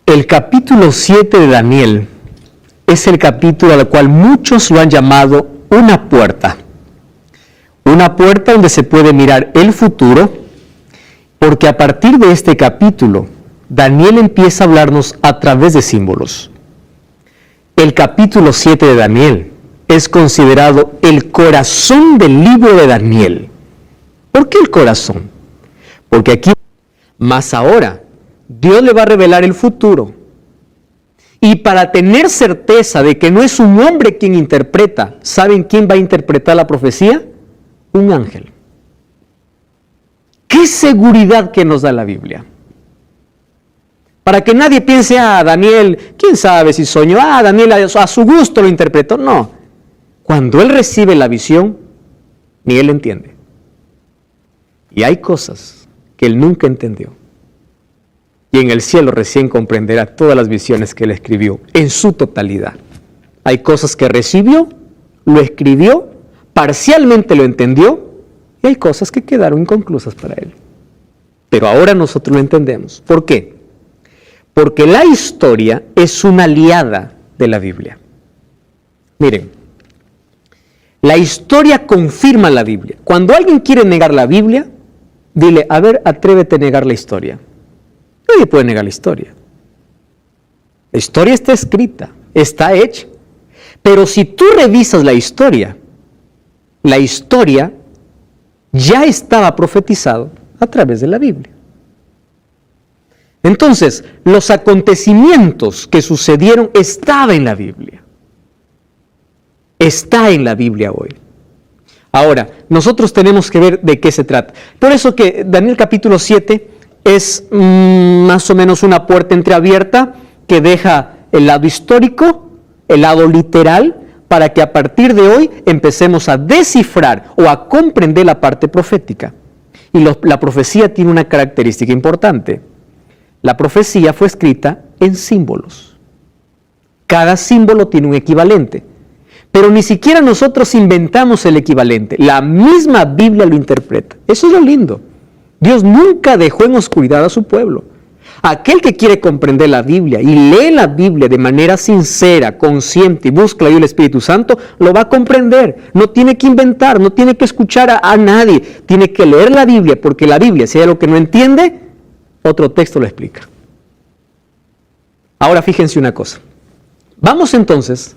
El capítulo 7 de Daniel es el capítulo al cual muchos lo han llamado una puerta. Una puerta donde se puede mirar el futuro, porque a partir de este capítulo, Daniel empieza a hablarnos a través de símbolos. El capítulo 7 de Daniel es considerado el corazón del libro de Daniel. ¿Por qué el corazón? Porque aquí, más ahora, Dios le va a revelar el futuro. Y para tener certeza de que no es un hombre quien interpreta, ¿saben quién va a interpretar la profecía? Un ángel. ¿Qué seguridad que nos da la Biblia? Para que nadie piense, Daniel, quién sabe si soñó, Daniel a su gusto lo interpretó. No, cuando él recibe la visión, ni él entiende. Y hay cosas que él nunca entendió. Y en el cielo recién comprenderá todas las visiones que él escribió en su totalidad. Hay cosas que recibió, lo escribió, parcialmente lo entendió, y hay cosas que quedaron inconclusas para él. Pero ahora nosotros lo entendemos. ¿Por qué? Porque la historia es una aliada de la Biblia. Miren, la historia confirma la Biblia. Cuando alguien quiere negar la Biblia, dile, a ver, atrévete a negar la historia. Nadie puede negar la historia. La historia está escrita, está hecha. Pero si tú revisas la historia ya estaba profetizado a través de la Biblia. Entonces, los acontecimientos que sucedieron estaban en la Biblia. Está en la Biblia hoy. Ahora, nosotros tenemos que ver de qué se trata. Por eso que Daniel capítulo 7 es más o menos una puerta entreabierta que deja el lado histórico, el lado literal, para que a partir de hoy empecemos a descifrar o a comprender la parte profética. Y la profecía tiene una característica importante. La profecía fue escrita en símbolos. Cada símbolo tiene un equivalente. Pero ni siquiera nosotros inventamos el equivalente. La misma Biblia lo interpreta. Eso es lo lindo. Dios nunca dejó en oscuridad a su pueblo. Aquel que quiere comprender la Biblia y lee la Biblia de manera sincera, consciente y busca la ayuda del Espíritu Santo, lo va a comprender. No tiene que inventar, no tiene que escuchar a nadie. Tiene que leer la Biblia, porque la Biblia, si hay algo que no entiende, otro texto lo explica. Ahora fíjense una cosa. Vamos entonces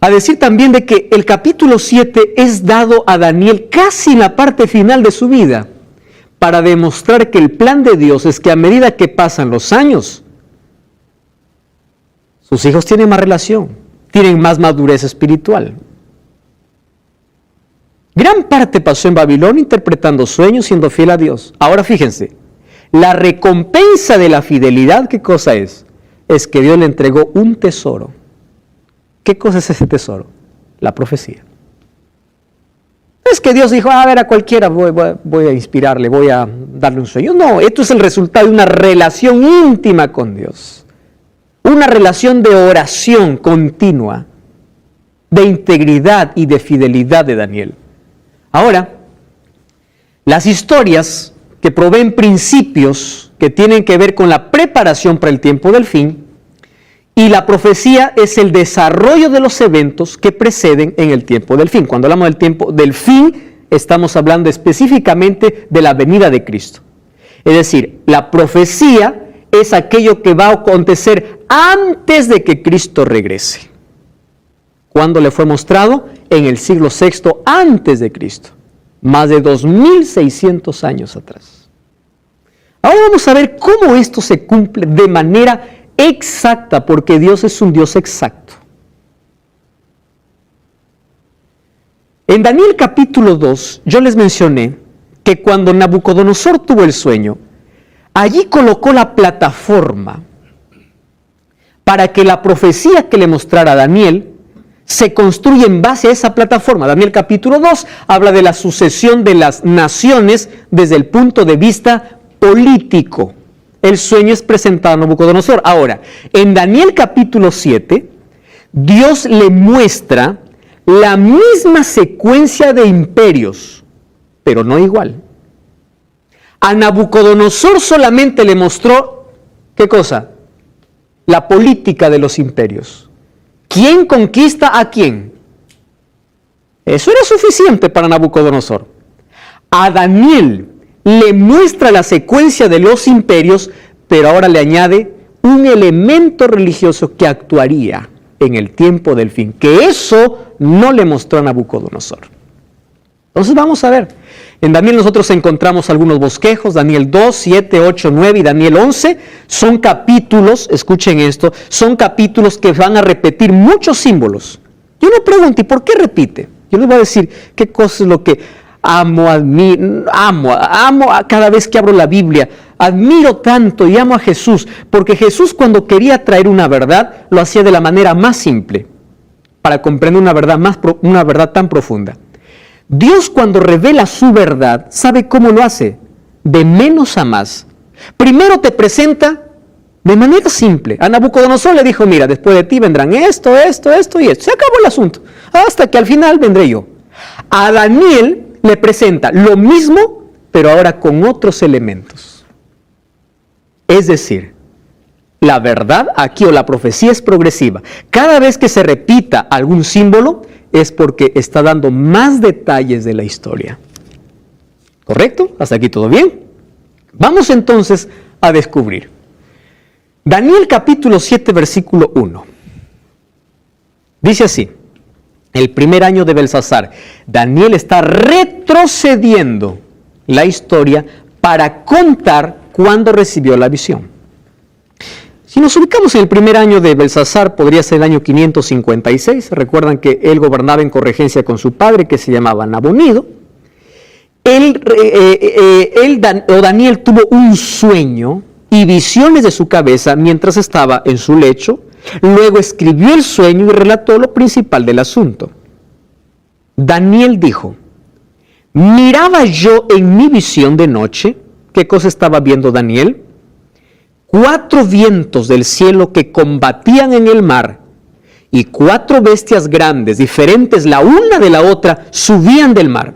a decir también de que el capítulo 7 es dado a Daniel casi en la parte final de su vida, para demostrar que el plan de Dios es que a medida que pasan los años, sus hijos tienen más relación, tienen más madurez espiritual. Gran parte pasó en Babilonia interpretando sueños, siendo fiel a Dios. Ahora fíjense, la recompensa de la fidelidad, ¿qué cosa es? Es que Dios le entregó un tesoro. ¿Qué cosa es ese tesoro? La profecía. Es que Dios dijo, a ver, a cualquiera voy a inspirarle, voy a darle un sueño. No, esto es el resultado de una relación íntima con Dios. Una relación de oración continua, de integridad y de fidelidad de Daniel. Ahora, las historias que proveen principios que tienen que ver con la preparación para el tiempo del fin, y la profecía es el desarrollo de los eventos que preceden en el tiempo del fin. Cuando hablamos del tiempo del fin, estamos hablando específicamente de la venida de Cristo. Es decir, la profecía es aquello que va a acontecer antes de que Cristo regrese. ¿Cuándo le fue mostrado? En el siglo VI antes de Cristo. Más de 2600 años atrás. Ahora vamos a ver cómo esto se cumple de manera exacta, porque Dios es un Dios exacto. En Daniel capítulo 2, yo les mencioné que cuando Nabucodonosor tuvo el sueño, allí colocó la plataforma para que la profecía que le mostrara a Daniel se construya en base a esa plataforma. Daniel capítulo 2 habla de la sucesión de las naciones desde el punto de vista político. El sueño es presentado a Nabucodonosor. Ahora, en Daniel capítulo 7, Dios le muestra la misma secuencia de imperios, pero no igual. A Nabucodonosor solamente le mostró ¿Qué cosa? La política de los imperios. ¿Quién conquista a quién? Eso era suficiente para Nabucodonosor. A Daniel le muestra la secuencia de los imperios, pero ahora le añade un elemento religioso que actuaría en el tiempo del fin, que eso no le mostró a Nabucodonosor. Entonces vamos a ver. En Daniel nosotros encontramos algunos bosquejos, Daniel 2, 7, 8, 9 y Daniel 11. Son capítulos, escuchen esto, son capítulos que van a repetir muchos símbolos. Yo me pregunto, ¿y por qué repite? Yo les voy a decir qué cosa es lo que amo cada vez que abro la Biblia. Admiro tanto y amo a Jesús, porque Jesús cuando quería traer una verdad, lo hacía de la manera más simple, para comprender una verdad tan profunda. Dios cuando revela su verdad, ¿sabe cómo lo hace? De menos a más. Primero te presenta de manera simple. A Nabucodonosor le dijo, mira, después de ti vendrán esto, esto, esto y esto. Se acabó el asunto. Hasta que al final vendré yo. A Daniel le presenta lo mismo, pero ahora con otros elementos. Es decir, la verdad aquí o la profecía es progresiva. Cada vez que se repita algún símbolo es porque está dando más detalles de la historia. ¿Correcto? ¿Hasta aquí todo bien? Vamos entonces a descubrir. Daniel capítulo 7 versículo 1. Dice así, el primer año de Belsasar, Daniel está retrocediendo la historia para contar cuándo recibió la visión. Si nos ubicamos en el primer año de Belsasar, podría ser el año 556. Recuerdan que él gobernaba en corregencia con su padre, que se llamaba Nabonido. Daniel tuvo un sueño y visiones de su cabeza mientras estaba en su lecho. Luego escribió el sueño y relató lo principal del asunto. Daniel dijo, miraba yo en mi visión de noche. ¿Qué cosa estaba viendo Daniel? 4 vientos del cielo que combatían en el mar y 4 bestias grandes, diferentes la una de la otra, subían del mar.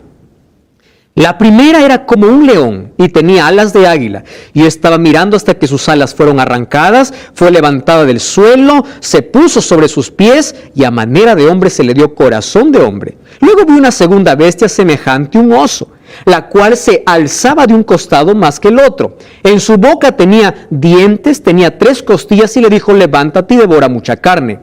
La primera era como un león y tenía alas de águila. Yo estaba mirando hasta que sus alas fueron arrancadas, fue levantada del suelo, se puso sobre sus pies y a manera de hombre se le dio corazón de hombre. Luego vi una segunda bestia semejante a un oso, la cual se alzaba de un costado más que el otro. En su boca tenía dientes, tenía 3 costillas y le dijo, levántate y devora mucha carne.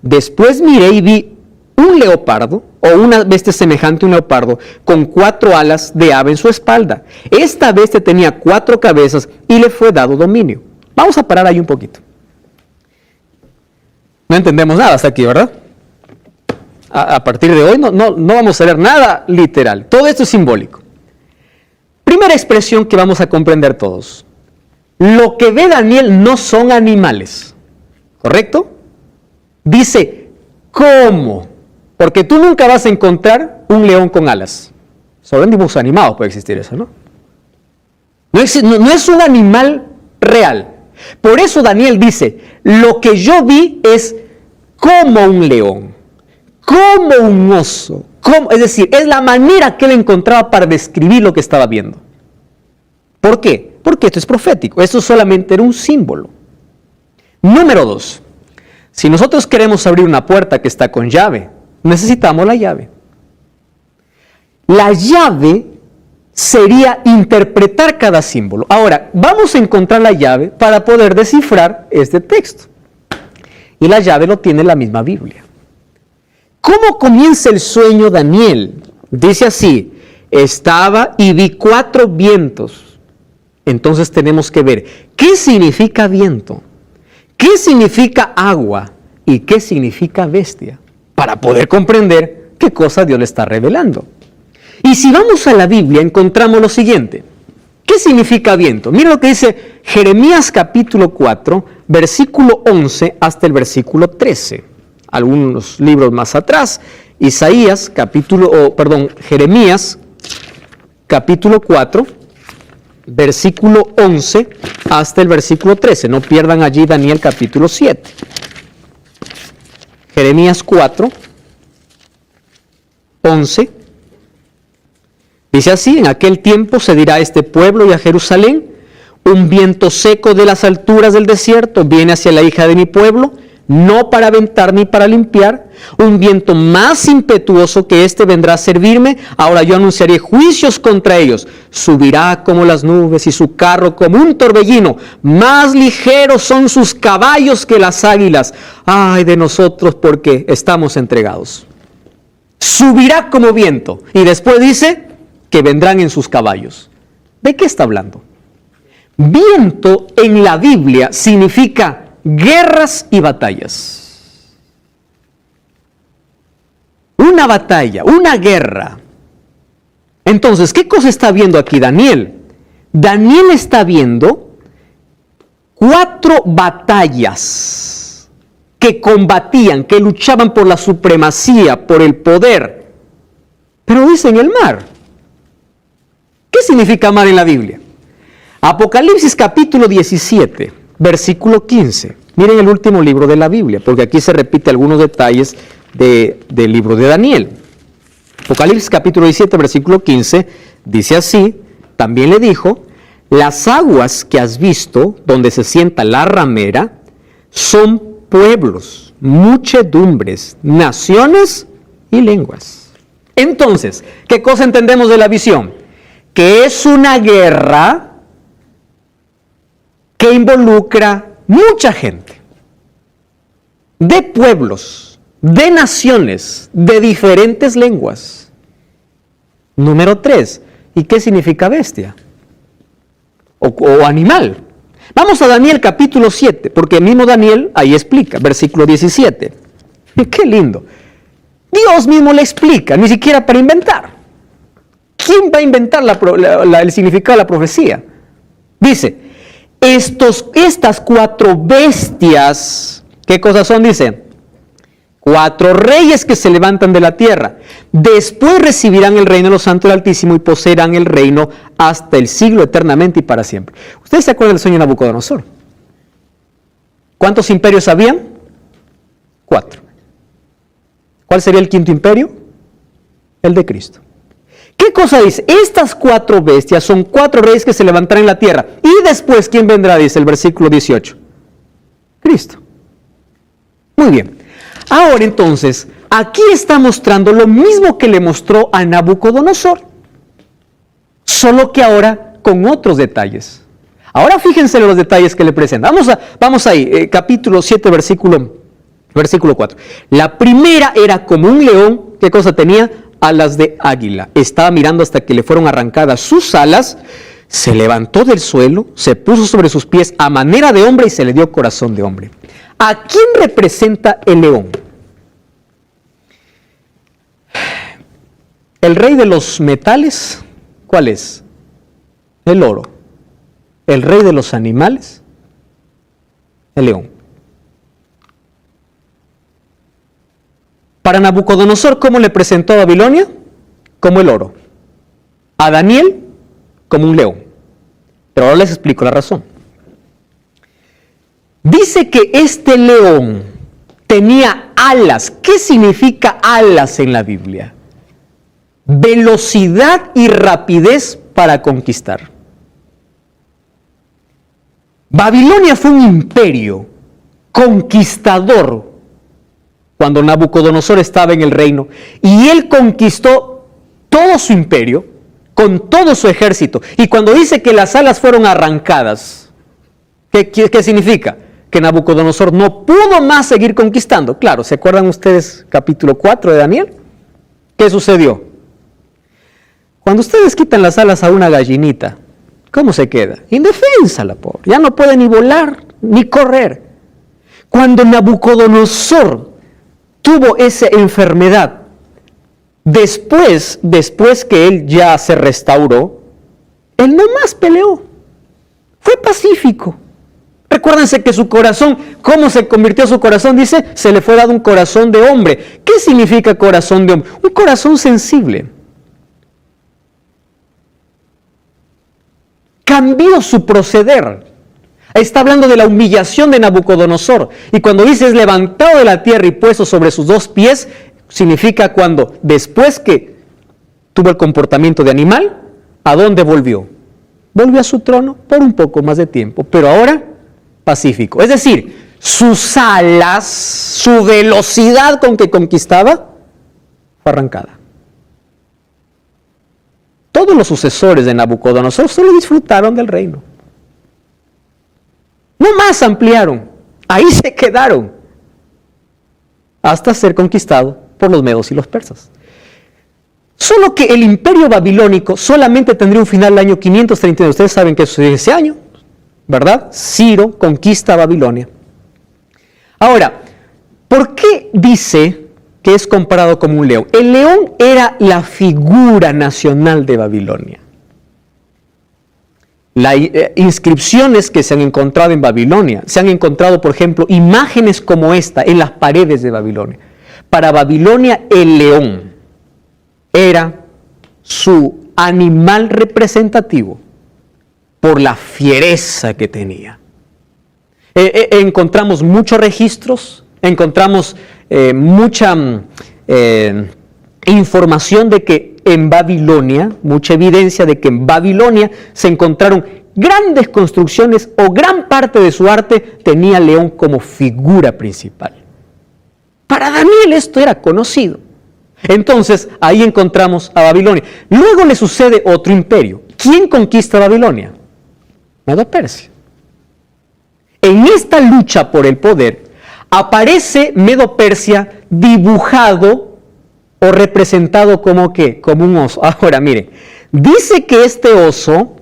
Después miré y vi un leopardo, o una bestia semejante a un leopardo, con 4 alas de ave en su espalda. Esta bestia tenía 4 cabezas y le fue dado dominio. Vamos a parar ahí un poquito. No entendemos nada hasta aquí, ¿verdad? A partir de hoy no vamos a leer nada literal. Todo esto es simbólico. Primera expresión que vamos a comprender todos. Lo que ve Daniel no son animales. ¿Correcto? Dice, ¿cómo? Porque tú nunca vas a encontrar un león con alas. Solo en dibujos animados puede existir eso, ¿no? No es un animal real. Por eso Daniel dice, lo que yo vi es como un león, como un oso. Es decir, es la manera que él encontraba para describir lo que estaba viendo. ¿Por qué? Porque esto es profético. Esto solamente era un símbolo. Número 2. Si nosotros queremos abrir una puerta que está con llave, necesitamos la llave. La llave sería interpretar cada símbolo. Ahora, vamos a encontrar la llave para poder descifrar este texto. Y la llave lo tiene la misma Biblia. ¿Cómo comienza el sueño Daniel? Dice así, estaba y vi 4 vientos. Entonces tenemos que ver, ¿qué significa viento? ¿Qué significa agua? ¿Y qué significa bestia? Para poder comprender qué cosa Dios le está revelando. Y si vamos a la Biblia, encontramos lo siguiente. ¿Qué significa viento? Mira lo que dice Jeremías capítulo 4, versículo 11 hasta el versículo 13. Algunos libros más atrás, Jeremías capítulo 4, versículo 11 hasta el versículo 13. No pierdan allí Daniel capítulo 7. Jeremías 4, 11. Dice así, en aquel tiempo se dirá a este pueblo y a Jerusalén, Un viento seco de las alturas del desierto viene hacia la hija de mi pueblo, no para aventar ni para limpiar. Un viento más impetuoso que este vendrá a servirme. Ahora yo anunciaré juicios contra ellos. Subirá como las nubes y su carro como un torbellino. Más ligeros son sus caballos que las águilas. Ay de nosotros porque estamos entregados. Subirá como viento. Y después dice que vendrán en sus caballos. ¿De qué está hablando? Viento en la Biblia significa guerras y batallas. Una batalla, una guerra. Entonces, ¿qué cosa está viendo aquí Daniel? Daniel está viendo 4 batallas que combatían, que luchaban por la supremacía, por el poder. Pero dice en el mar. ¿Qué significa mar en la Biblia? Apocalipsis capítulo 17, versículo 15. Miren el último libro de la Biblia, porque aquí se repite algunos detalles del libro de Daniel. Apocalipsis capítulo 17, versículo 15, dice así, también le dijo, las aguas que has visto, donde se sienta la ramera, son pueblos, muchedumbres, naciones y lenguas. Entonces, ¿qué cosa entendemos de la visión? Que es una guerra que involucra mucha gente, de pueblos, de naciones, de diferentes lenguas. Número 3, ¿y qué significa bestia? O animal. Vamos a Daniel capítulo 7, porque el mismo Daniel ahí explica, versículo 17. ¡Qué lindo! Dios mismo le explica, ni siquiera para inventar. ¿Quién va a inventar el significado de la profecía? Dice, estas 4 bestias, ¿qué cosas son? Dice, 4 reyes que se levantan de la tierra. Después recibirán el reino de los santos del Altísimo y poseerán el reino hasta el siglo eternamente y para siempre. ¿Ustedes se acuerdan del sueño de Nabucodonosor? ¿Cuántos imperios habían? 4. ¿Cuál sería el 5.º imperio? El de Cristo. ¿Qué cosa dice? Estas 4 bestias son 4 reyes que se levantarán en la tierra. Y después, ¿quién vendrá? Dice el versículo 18. Cristo. Muy bien. Ahora entonces, aquí está mostrando lo mismo que le mostró a Nabucodonosor. Solo que ahora con otros detalles. Ahora fíjense en los detalles que le presenta. Vamos ahí, capítulo 7, versículo 4. La primera era como un león. ¿Qué cosa tenía? Alas de águila. Estaba mirando hasta que le fueron arrancadas sus alas, se levantó del suelo, se puso sobre sus pies a manera de hombre y se le dio corazón de hombre. ¿A quién representa el león? El rey de los metales, ¿cuál es? El oro. El rey de los animales, el león. Para Nabucodonosor, ¿cómo le presentó a Babilonia? Como el oro. A Daniel, como un león. Pero ahora les explico la razón. Dice que este león tenía alas. ¿Qué significa alas en la Biblia? Velocidad y rapidez para conquistar. Babilonia fue un imperio conquistador cuando Nabucodonosor estaba en el reino, y él conquistó todo su imperio, con todo su ejército, y cuando dice que las alas fueron arrancadas, ¿qué significa? Que Nabucodonosor no pudo más seguir conquistando. Claro, ¿se acuerdan ustedes capítulo 4 de Daniel? ¿Qué sucedió? Cuando ustedes quitan las alas a una gallinita, ¿cómo se queda? Indefensa la pobre, ya no puede ni volar, ni correr. Cuando Nabucodonosor tuvo esa enfermedad, después que él ya se restauró, él no más peleó, fue pacífico. Recuérdense que su corazón, ¿cómo se convirtió su corazón? Dice, se le fue dado un corazón de hombre. ¿Qué significa corazón de hombre? Un corazón sensible. Cambió su proceder. Está hablando de la humillación de Nabucodonosor. Y cuando dice es levantado de la tierra y puesto sobre sus 2 pies, significa cuando después que tuvo el comportamiento de animal, ¿a dónde volvió? volvió a su trono por un poco más de tiempo, pero ahora pacífico. Es decir, sus alas, su velocidad con que conquistaba, fue arrancada. Todos los sucesores de Nabucodonosor solo disfrutaron del reino. No más ampliaron, ahí se quedaron, hasta ser conquistado por los medos y los persas. Solo que el imperio babilónico solamente tendría un final el año 539. Ustedes saben que sucedió ese año, ¿verdad? Ciro conquista Babilonia. Ahora, ¿por qué dice que es comparado como un león? El león era la figura nacional de Babilonia. Las inscripciones que se han encontrado en Babilonia, se han encontrado, por ejemplo, imágenes como esta en las paredes de Babilonia. Para Babilonia, el león era su animal representativo por la fiereza que tenía. Encontramos muchos registros, encontramos mucha información de que en Babilonia, mucha evidencia de que en Babilonia se encontraron grandes construcciones o gran parte de su arte tenía al león como figura principal. Para Daniel esto era conocido. Entonces, ahí encontramos a Babilonia. Luego le sucede otro imperio. ¿Quién conquista Babilonia? Medo-Persia. En esta lucha por el poder, aparece Medo-Persia dibujado o representado como ¿qué? Como un oso. Ahora, miren, dice que este oso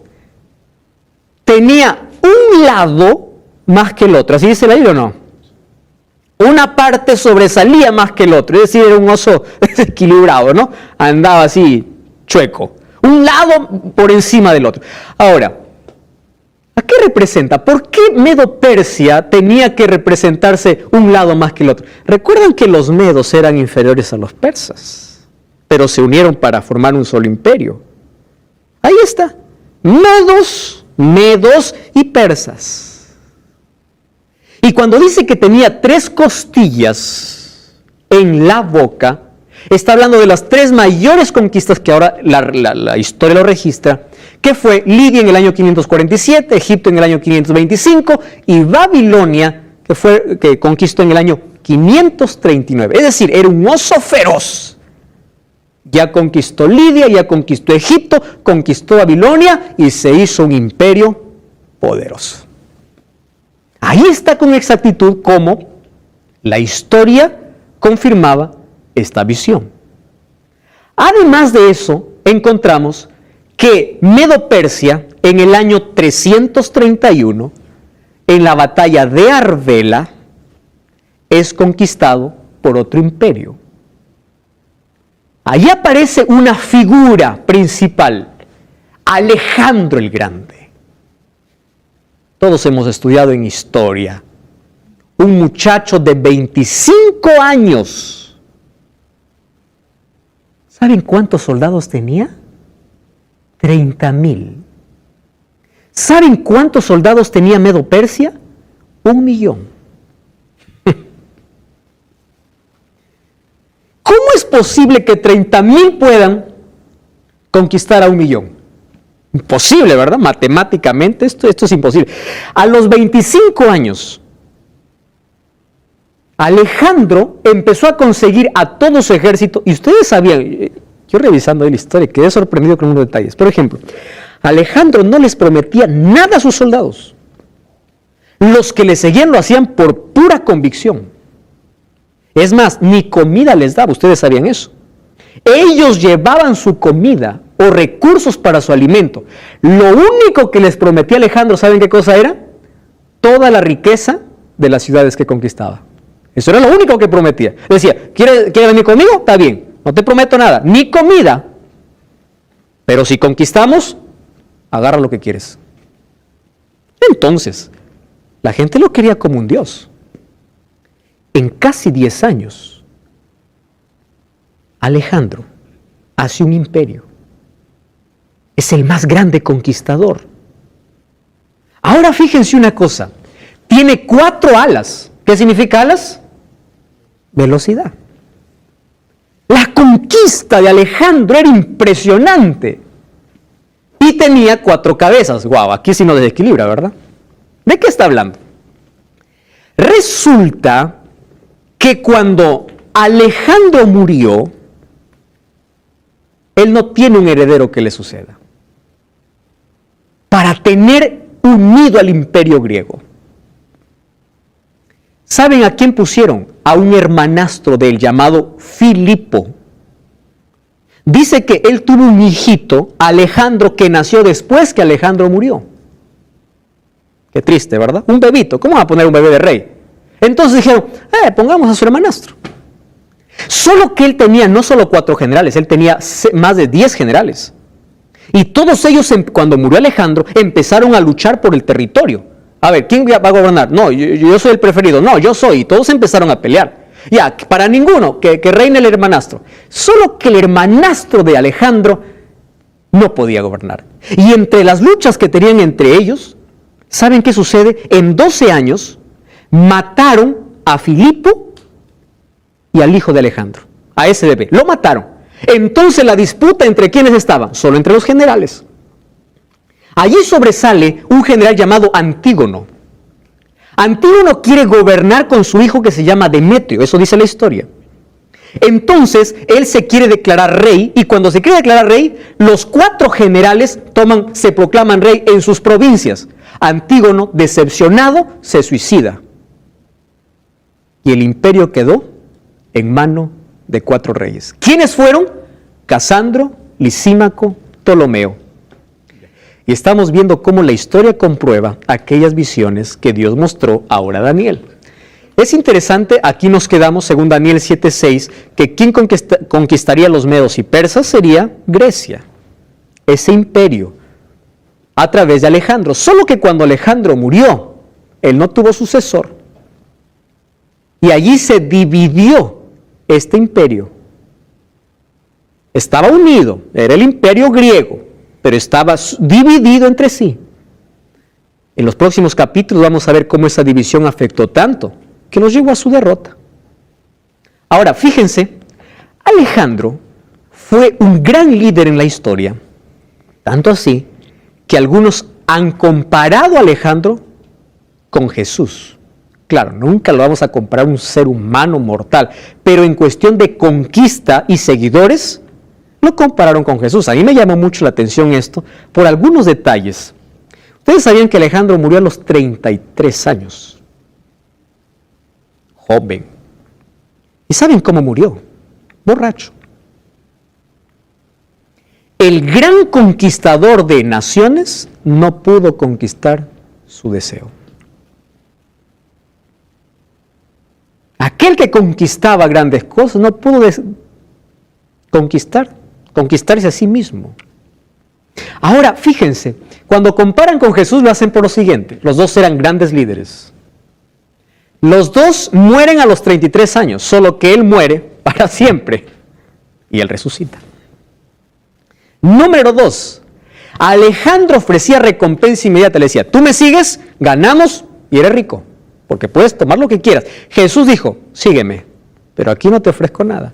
tenía un lado más que el otro. ¿Así dice la Biblia o no? Una parte sobresalía más que el otro, es decir, era un oso desequilibrado, ¿no? Andaba así, chueco. Un lado por encima del otro. Ahora, ¿a qué representa? ¿Por qué Medo-Persia tenía que representarse un lado más que el otro? Recuerdan que los medos eran inferiores a los persas, pero se unieron para formar un solo imperio. Ahí está, medos y persas. Y cuando dice que tenía 3 costillas en la boca, está hablando de las 3 mayores conquistas que ahora la historia lo registra, que fue Lidia en el año 547, Egipto en el año 525 y Babilonia, que conquistó en el año 539. Es decir, era un oso feroz. Ya conquistó Lidia, ya conquistó Egipto, conquistó Babilonia y se hizo un imperio poderoso. Ahí está con exactitud cómo la historia confirmaba esta visión. Además de eso, encontramos que Medo-Persia en el año 331, en la batalla de Arbela, es conquistado por otro imperio. Allí aparece una figura principal, Alejandro el Grande. Todos hemos estudiado en historia. Un muchacho de 25 años. ¿Saben cuántos soldados tenía? 30,000. ¿Saben cuántos soldados tenía Medo-Persia? 1,000,000. ¿Cómo es posible que 30,000 puedan conquistar a 1,000,000? Imposible, ¿verdad? Matemáticamente esto es imposible. A los 25 años, Alejandro empezó a conseguir a todo su ejército, y ustedes sabían, yo revisando ahí la historia, quedé sorprendido con unos detalles. Por ejemplo, Alejandro no les prometía nada a sus soldados. Los que le seguían lo hacían por pura convicción. Es más, ni comida les daba, ustedes sabían eso. Ellos llevaban su comida o recursos para su alimento. Lo único que les prometía Alejandro, ¿saben qué cosa era? Toda la riqueza de las ciudades que conquistaba. Eso era lo único que prometía. Decía, ¿quieres venir conmigo? Está bien, no te prometo nada, ni comida. Pero si conquistamos, agarra lo que quieres. Entonces, la gente lo quería como un dios. En casi 10 años, Alejandro hace un imperio. Es el más grande conquistador. Ahora fíjense una cosa. Tiene 4 alas. ¿Qué significa alas? Velocidad. La conquista de Alejandro era impresionante. y tenía 4 cabezas. Guau, aquí sí no desequilibra, ¿verdad? ¿De qué está hablando? Resulta que cuando Alejandro murió, él no tiene un heredero que le suceda. Para tener unido al imperio griego. ¿Saben a quién pusieron? A un hermanastro de él llamado Filipo. Dice que él tuvo un hijito, Alejandro, que nació después que Alejandro murió. Qué triste, ¿verdad? Un bebito. ¿Cómo va a poner un bebé de rey? Entonces dijeron, pongamos a su hermanastro. Solo que él tenía no solo 4 generales, él tenía más de 10 generales. Y todos ellos, cuando murió Alejandro, empezaron a luchar por el territorio. A ver, ¿quién va a gobernar? No, yo soy el preferido. No, yo soy. Y todos empezaron a pelear. Ya, para ninguno, que reine el hermanastro. Solo que el hermanastro de Alejandro no podía gobernar. Y entre las luchas que tenían entre ellos, ¿saben qué sucede? En 12 años mataron a Filipo y al hijo de Alejandro, a ese bebé. Lo mataron. Entonces la disputa entre quiénes estaba, solo entre los generales. Allí sobresale un general llamado Antígono. Antígono quiere gobernar con su hijo que se llama Demetrio, eso dice la historia. Entonces él se quiere declarar rey y cuando se quiere declarar rey, los 4 generales se proclaman rey en sus provincias. Antígono, decepcionado, se suicida. Y el imperio quedó en mano de 4 reyes. ¿Quiénes fueron? Casandro, Lisímaco, Ptolomeo. Y estamos viendo cómo la historia comprueba aquellas visiones que Dios mostró ahora a Daniel. Es interesante, aquí nos quedamos, según Daniel 7:6, que quien conquistaría los medos y persas sería Grecia, ese imperio, a través de Alejandro. Solo que cuando Alejandro murió, él no tuvo sucesor. Y allí se dividió este imperio. Estaba unido, era el imperio griego, pero estaba dividido entre sí. En los próximos capítulos vamos a ver cómo esa división afectó tanto que los llevó a su derrota. Ahora, fíjense, Alejandro fue un gran líder en la historia, tanto así que algunos han comparado a Alejandro con Jesús. Claro, nunca lo vamos a comparar a un ser humano mortal, pero en cuestión de conquista y seguidores, lo compararon con Jesús. A mí me llamó mucho la atención esto por algunos detalles. Ustedes sabían que Alejandro murió a los 33 años. Joven. ¿Y saben cómo murió? Borracho. El gran conquistador de naciones no pudo conquistar su deseo. Aquel que conquistaba grandes cosas no pudo conquistarse a sí mismo. Ahora, fíjense, cuando comparan con Jesús lo hacen por lo siguiente. Los dos eran grandes líderes. Los dos mueren a los 33 años, solo que él muere para siempre y él resucita. Número 2, Alejandro ofrecía recompensa inmediata. Le decía, tú me sigues, ganamos y eres rico, porque puedes tomar lo que quieras. Jesús dijo, sígueme, pero aquí no te ofrezco nada.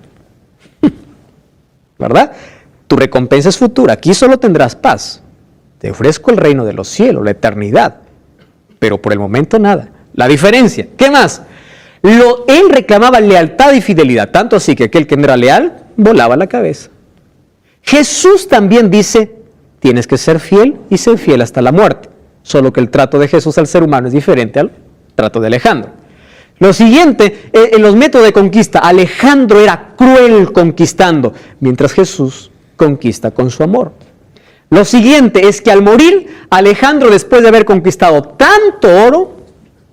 ¿Verdad? Tu recompensa es futura, aquí solo tendrás paz. Te ofrezco el reino de los cielos, la eternidad, pero por el momento nada. La diferencia, ¿qué más? Él reclamaba lealtad y fidelidad, tanto así que aquel que no era leal, volaba la cabeza. Jesús también dice, tienes que ser fiel y ser fiel hasta la muerte. Solo que el trato de Jesús al ser humano es diferente al trato de Alejandro. Lo siguiente, en los métodos de conquista, Alejandro era cruel conquistando, mientras Jesús conquista con su amor. Lo siguiente es que al morir, Alejandro, después de haber conquistado tanto oro,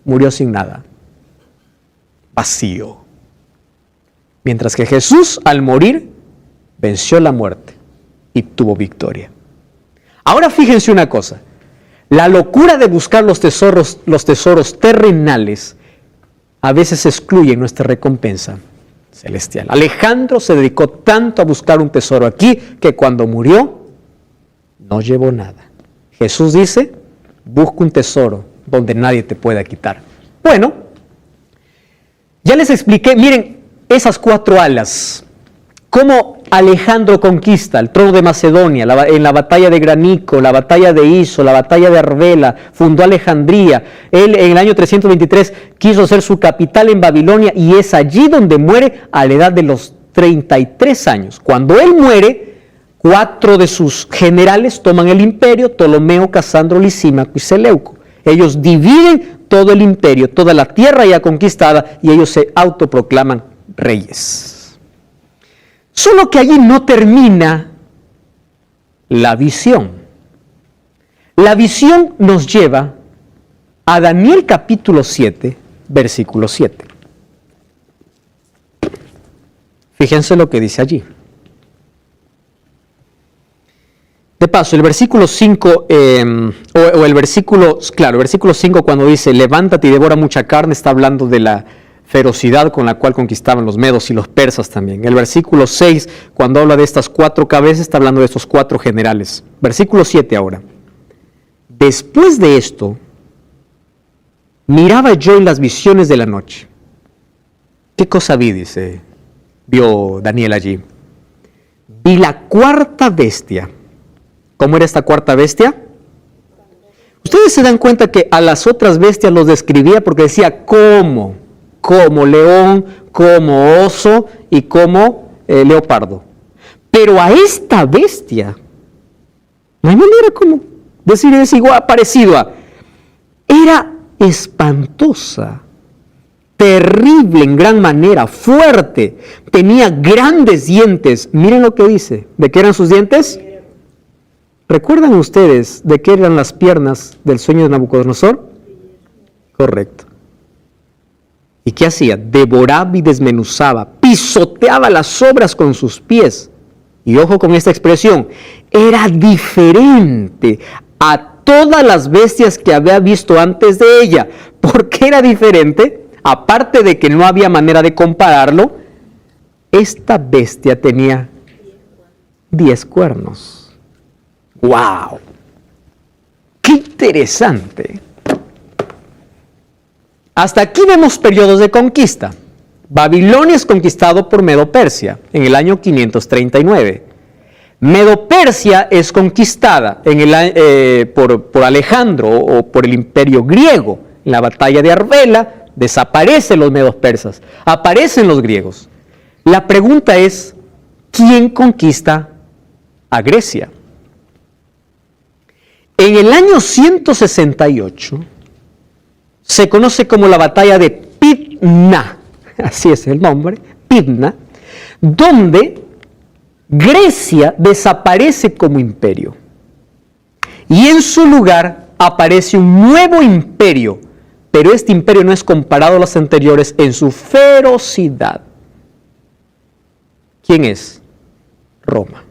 murió sin nada, vacío. Mientras que Jesús, al morir, venció la muerte y tuvo victoria. Ahora fíjense una cosa, la locura de buscar los tesoros terrenales a veces excluye nuestra recompensa celestial. Alejandro se dedicó tanto a buscar un tesoro aquí que cuando murió no llevó nada. Jesús dice, busca un tesoro donde nadie te pueda quitar. Bueno, ya les expliqué, miren esas 4 alas, cómo Alejandro conquista el trono de Macedonia, en la batalla de Granico, la batalla de Iso, la batalla de Arbela, fundó Alejandría. Él en el año 323 quiso hacer su capital en Babilonia y es allí donde muere a la edad de los 33 años. Cuando él muere, 4 de sus generales toman el imperio: Ptolomeo, Casandro, Lisímaco y Seleuco. Ellos dividen todo el imperio, toda la tierra ya conquistada, y ellos se autoproclaman reyes. Solo que allí no termina la visión. La visión nos lleva a Daniel capítulo 7, versículo 7. Fíjense lo que dice allí. De paso, el versículo 5, el versículo 5 cuando dice, levántate y devora mucha carne, está hablando de la ferocidad con la cual conquistaban los medos y los persas también. El versículo 6, cuando habla de estas 4 cabezas, está hablando de estos 4 generales. Versículo 7 ahora. Después de esto, miraba yo en las visiones de la noche. ¿Qué cosa vi? Vio Daniel allí. Vi la 4ª bestia. ¿Cómo era esta 4ª bestia? Ustedes se dan cuenta que a las otras bestias los describía porque decía como león, como oso y como leopardo. Pero a esta bestia, no hay manera como decir es igual, parecido a. Era espantosa, terrible en gran manera, fuerte, tenía grandes dientes. Miren lo que dice. ¿De qué eran sus dientes? ¿Recuerdan ustedes de qué eran las piernas del sueño de Nabucodonosor? Correcto. ¿Y qué hacía? Devoraba y desmenuzaba, pisoteaba las obras con sus pies. Y ojo con esta expresión, era diferente a todas las bestias que había visto antes de ella. ¿Por qué era diferente? Aparte de que no había manera de compararlo, esta bestia tenía 10 cuernos. ¡Wow! ¡Qué interesante! Hasta aquí vemos periodos de conquista. Babilonia es conquistado por Medo-Persia en el año 539. Medo-Persia es conquistada por Alejandro o por el imperio griego. En la batalla de Arbela desaparecen los medos persas, aparecen los griegos. La pregunta es, ¿quién conquista a Grecia? En el año 168 se conoce como la batalla de Pydna, así es el nombre, Pydna, donde Grecia desaparece como imperio y en su lugar aparece un nuevo imperio, pero este imperio no es comparado a los anteriores en su ferocidad. ¿Quién es? Roma.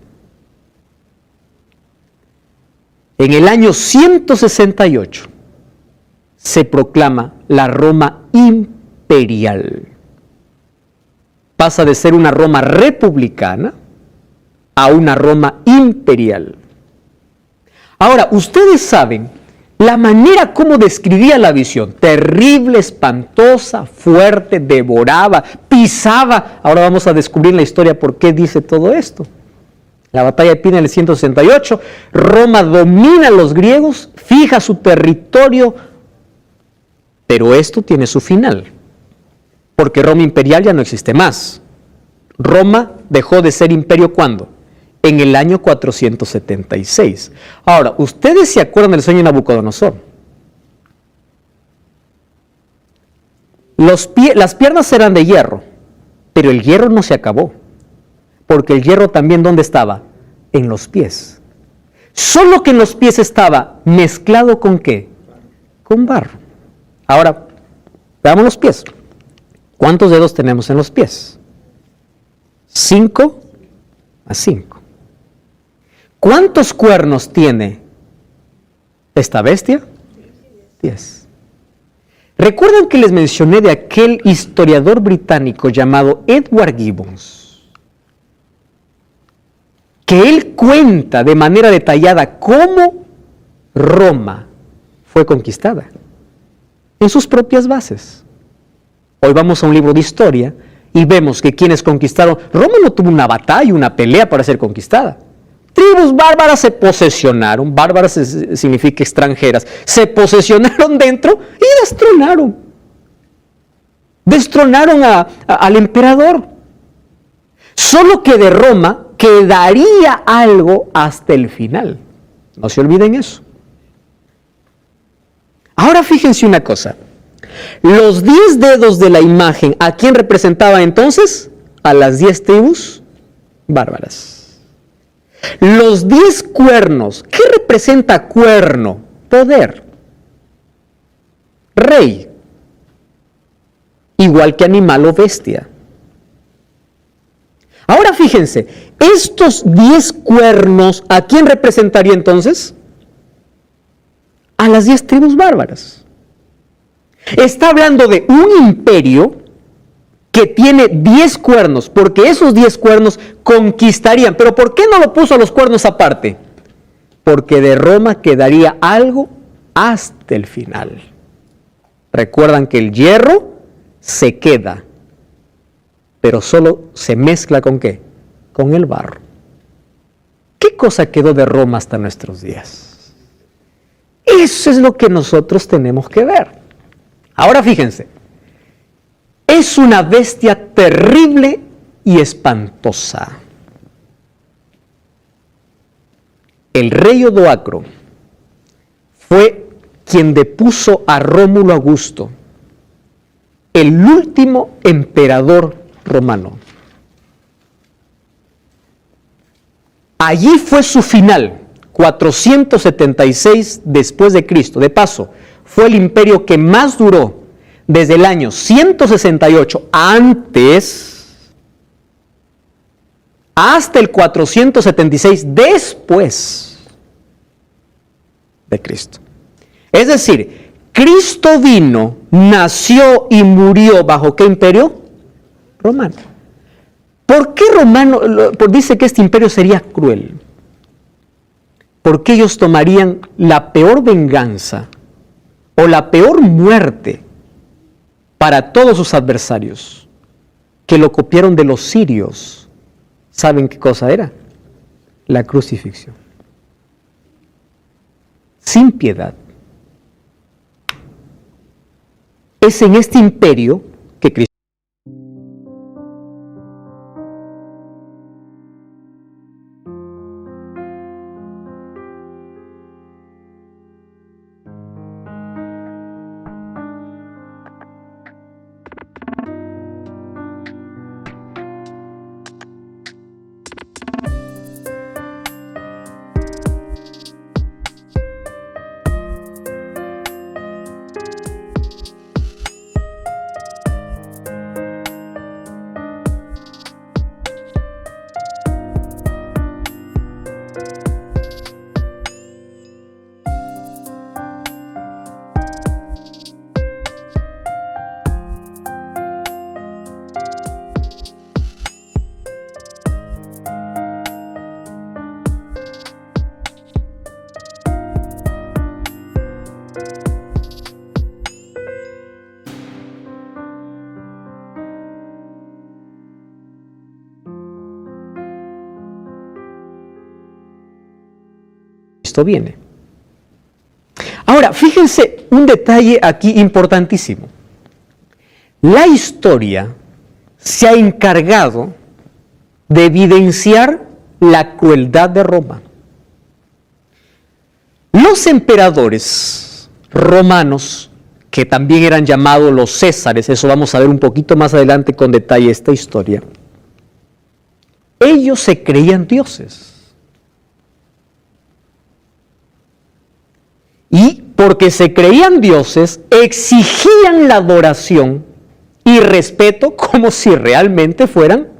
En el año 168 se proclama la Roma imperial. Pasa de ser una Roma republicana a una Roma imperial. Ahora, ustedes saben la manera como describía la visión: terrible, espantosa, fuerte, devoraba, pisaba. Ahora vamos a descubrir la historia por qué dice todo esto. La batalla de Pydna en el 168, Roma domina a los griegos, fija su territorio, pero esto tiene su final, porque Roma imperial ya no existe más. Roma dejó de ser imperio ¿cuándo? En el año 476. Ahora, ¿ustedes se acuerdan del sueño de Nabucodonosor? Las piernas eran de hierro, pero el hierro no se acabó, porque el hierro también, ¿dónde estaba? En los pies. Solo que en los pies estaba mezclado ¿con qué? Con barro. Ahora, veamos los pies. ¿Cuántos dedos tenemos en los pies? 5 a 5. ¿Cuántos cuernos tiene esta bestia? 10. ¿Recuerdan que les mencioné de aquel historiador británico llamado Edward Gibbons? Que él cuenta de manera detallada cómo Roma fue conquistada en sus propias bases. Hoy vamos a un libro de historia y vemos que quienes conquistaron, Roma no tuvo una batalla, una pelea para ser conquistada. Tribus bárbaras se posesionaron, bárbaras significa extranjeras, se posesionaron dentro y destronaron. Destronaron al emperador. Solo que de Roma quedaría algo hasta el final. No se olviden eso. Ahora fíjense una cosa. Los 10 dedos de la imagen, ¿a quién representaba entonces? A las 10 tribus bárbaras. Los 10 cuernos, ¿qué representa cuerno? Poder. Rey. Igual que animal o bestia. Ahora fíjense, estos 10 cuernos, ¿a quién representaría entonces? A las 10 tribus bárbaras. Está hablando de un imperio que tiene 10 cuernos, porque esos 10 cuernos conquistarían. ¿Pero por qué no lo puso los cuernos aparte? Porque de Roma quedaría algo hasta el final. Recuerdan que el hierro se queda, pero solo se mezcla ¿con qué? Con el barro. ¿Qué cosa quedó de Roma hasta nuestros días? Eso es lo que nosotros tenemos que ver. Ahora fíjense, es una bestia terrible y espantosa. El rey Odoacro fue quien depuso a Rómulo Augusto, el último emperador romano. Allí fue su final, 476 después de Cristo. De paso, fue el imperio que más duró desde el año 168 antes hasta el 476 después de Cristo. Es decir, Cristo vino, nació y murió ¿bajo qué imperio? Romano. ¿Por qué romano? Dice que este imperio sería cruel. Porque ellos tomarían la peor venganza o la peor muerte para todos sus adversarios, que lo copiaron de los sirios. ¿Saben qué cosa era? La crucifixión. Sin piedad. Es en este imperio que Cristo. Viene. Ahora, fíjense un detalle aquí importantísimo. La historia se ha encargado de evidenciar la crueldad de Roma. Los emperadores romanos, que también eran llamados los Césares, eso vamos a ver un poquito más adelante con detalle esta historia, ellos se creían dioses. Y porque se creían dioses, exigían la adoración y respeto como si realmente fueran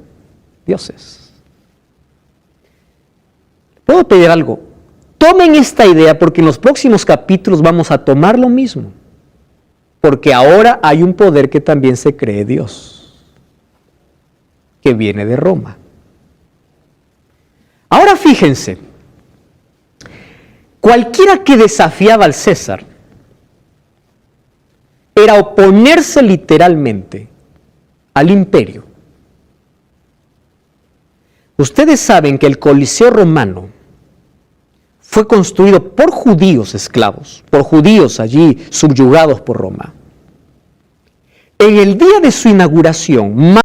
dioses. ¿Puedo pedir algo? Tomen esta idea porque en los próximos capítulos vamos a tomar lo mismo. Porque ahora hay un poder que también se cree Dios, que viene de Roma. Ahora fíjense. Cualquiera que desafiaba al César era oponerse literalmente al imperio. Ustedes saben que el Coliseo romano fue construido por judíos esclavos, por judíos allí subyugados por Roma. En el día de su inauguración, más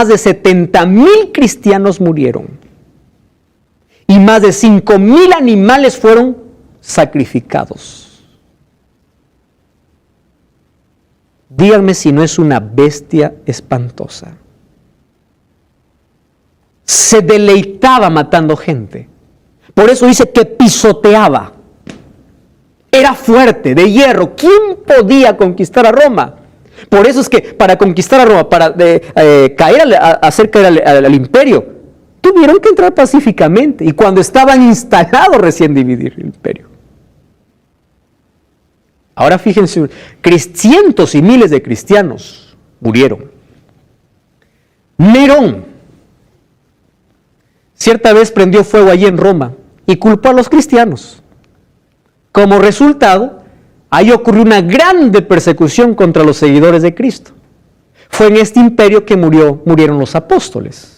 de 70,000 cristianos murieron y más de 5,000 animales fueron sacrificados. Díganme si no es una bestia espantosa. Se deleitaba matando gente. Por eso dice que pisoteaba. Era fuerte, de hierro. ¿Quién podía conquistar a Roma? Por eso es que para conquistar a Roma, para hacer caer al imperio, tuvieron que entrar pacíficamente. Y cuando estaban instalados recién dividir el imperio. Ahora fíjense, cientos y miles de cristianos murieron. Nerón cierta vez prendió fuego allí en Roma y culpó a los cristianos. Como resultado, ahí ocurrió una grande persecución contra los seguidores de Cristo. Fue en este imperio que murieron los apóstoles.